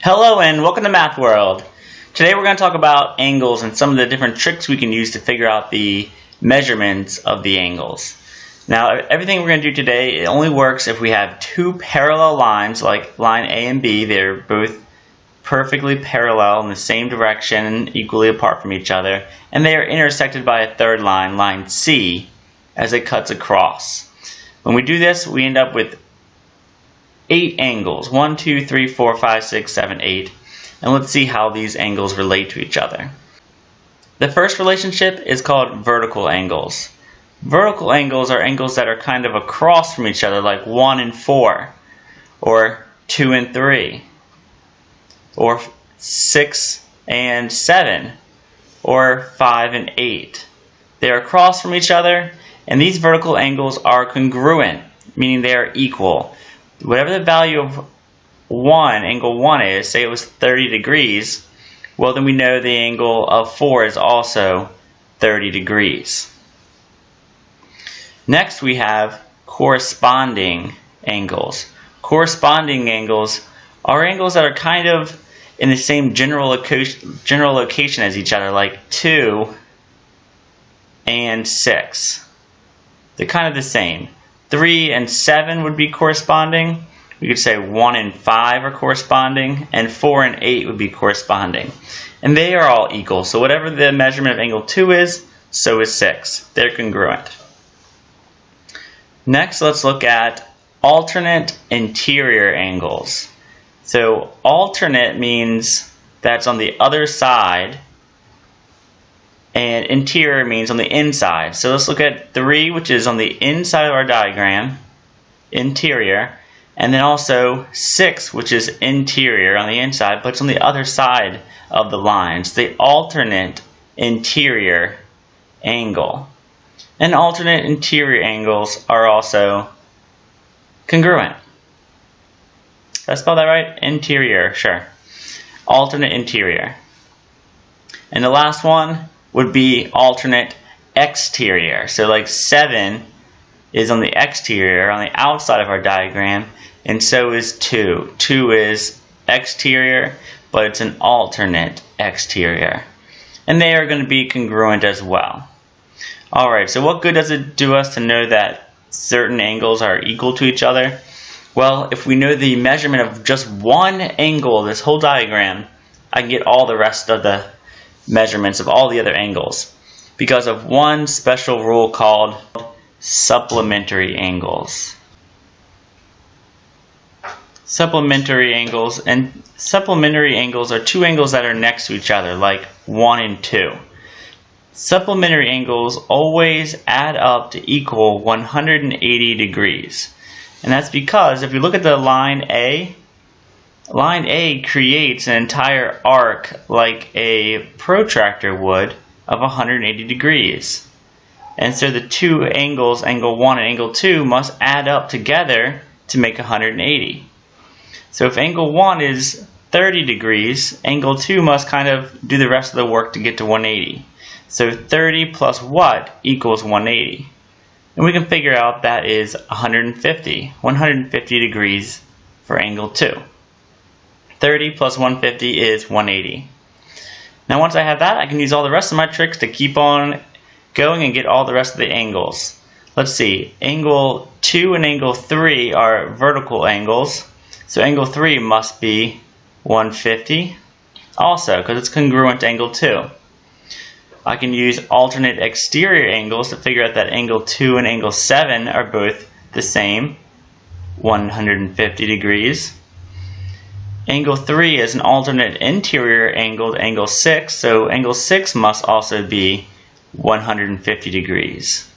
Hello and welcome to Math World. Today we're going to talk about angles and some of the different tricks we can use to figure out the measurements of the angles. Now everything we're going to do today, it only works if we have two parallel lines like line A and B. They're both perfectly parallel in the same direction, equally apart from each other, and they are intersected by a third line, line C, as it cuts across. When we do this, we end up with 8 angles. 1, 2, 3, 4, 5, 6, 7, 8. And let's see how these angles relate to each other. The first relationship is called vertical angles. Vertical angles are angles that are kind of across from each other, like 1 and 4, or 2 and 3, or 6 and 7, or 5 and 8. They are across from each other, and these vertical angles are congruent, meaning they are equal. Whatever the value of angle 1 is, say it was 30 degrees, well then we know the angle of 4 is also 30 degrees. Next we have corresponding angles. Corresponding angles are angles that are kind of in the same general location as each other, like 2 and 6. They're kind of the same. 3 and 7 would be corresponding. We could say 1 and 5 are corresponding, and 4 and 8 would be corresponding. And they are all equal, so whatever the measurement of angle 2 is, so is 6. They're congruent. Next, let's look at alternate interior angles. So alternate means that's on the other side, and interior means on the inside. So let's look at 3, which is on the inside of our diagram, interior, and then also 6, which is interior on the inside, but it's on the other side of the lines, the alternate interior angle. And alternate interior angles are also congruent. Did I spell that right? Interior, sure. Alternate interior. And the last one would be alternate exterior. So like 7 is on the exterior, on the outside of our diagram, and so is 2. 2 is exterior, but it's an alternate exterior. And they are going to be congruent as well. Alright, so what good does it do us to know that certain angles are equal to each other? Well, if we know the measurement of just one angle, this whole diagram, I can get all the rest of the measurements of all the other angles because of one special rule called supplementary angles. Supplementary angles are two angles that are next to each other, like 1 and 2. Supplementary angles always add up to equal 180 degrees. And that's because if you look at the line A creates an entire arc like a protractor would of 180 degrees. And so the two angles, angle 1 and angle 2, must add up together to make 180. So if angle 1 is 30 degrees, angle 2 must kind of do the rest of the work to get to 180. So 30 plus what equals 180? And we can figure out that is 150 degrees for angle 2. 30 plus 150 is 180. Now once I have that, I can use all the rest of my tricks to keep on going and get all the rest of the angles. Let's see, angle 2 and angle 3 are vertical angles, so angle 3 must be 150 also, because it's congruent to angle 2. I can use alternate exterior angles to figure out that angle 2 and angle 7 are both the same, 150 degrees. Angle 3 is an alternate interior angle to angle 6, so angle 6 must also be 150 degrees.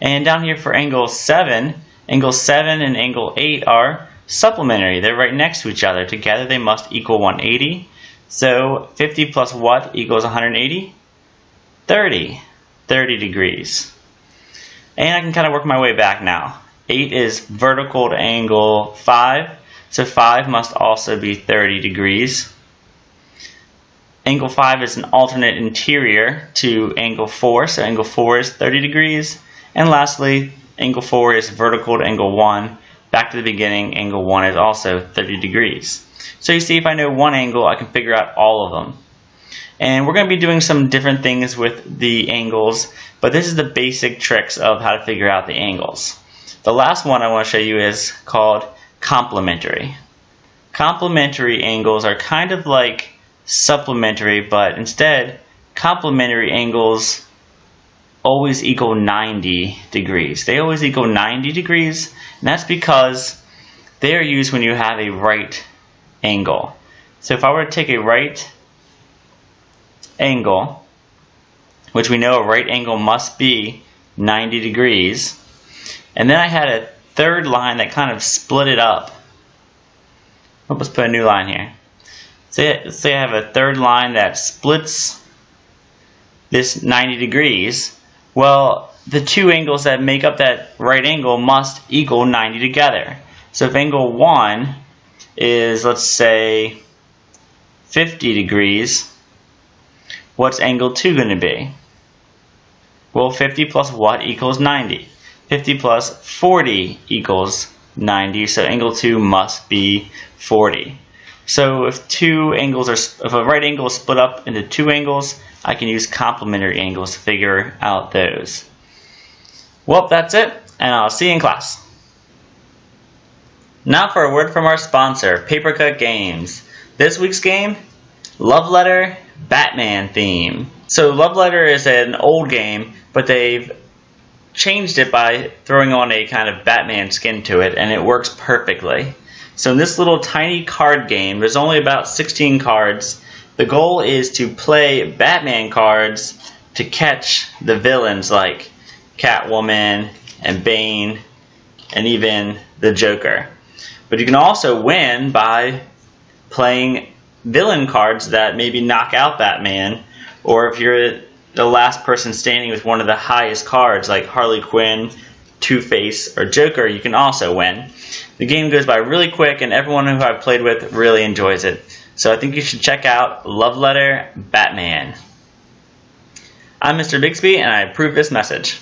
And down here for angle 7 and angle 8 are supplementary. They're right next to each other. Together they must equal 180. So 50 plus what equals 180? 30 degrees. And I can kind of work my way back now. 8 is vertical to angle 5. So 5 must also be 30 degrees. Angle 5 is an alternate interior to angle 4, so angle 4 is 30 degrees. And lastly, angle 4 is vertical to angle 1. Back to the beginning, angle 1 is also 30 degrees. So you see, if I know one angle, I can figure out all of them. And we're going to be doing some different things with the angles, but this is the basic tricks of how to figure out the angles. The last one I want to show you is called complementary. Complementary angles are kind of like supplementary, but instead, complementary angles always equal 90 degrees. They always equal 90 degrees, and that's because they are used when you have a right angle. So if I were to take a right angle, which we know a right angle must be 90 degrees, and then I had a third line that kind of split it up. Let's put a new line here. Say I have a third line that splits this 90 degrees. Well, the two angles that make up that right angle must equal 90 together. So if angle 1 is, let's say, 50 degrees, what's angle 2 going to be? Well, 50 plus what equals 90? 50 plus 40 equals 90, so angle 2 must be 40. So if if a right angle is split up into two angles, I can use complementary angles to figure out those. Well, that's it, and I'll see you in class. Now for a word from our sponsor, Papercut Games. This week's game, Love Letter Batman theme. So Love Letter is an old game, but they've changed it by throwing on a kind of Batman skin to it, and it works perfectly. So in this little tiny card game, there's only about 16 cards. The goal is to play Batman cards to catch the villains like Catwoman and Bane and even the Joker. But you can also win by playing villain cards that maybe knock out Batman, or if you're the last person standing with one of the highest cards like Harley Quinn, Two-Face, or Joker, you can also win. The game goes by really quick, and everyone who I've played with really enjoys it. So I think you should check out Love Letter Batman. I'm Mr. Bixby, and I approve this message.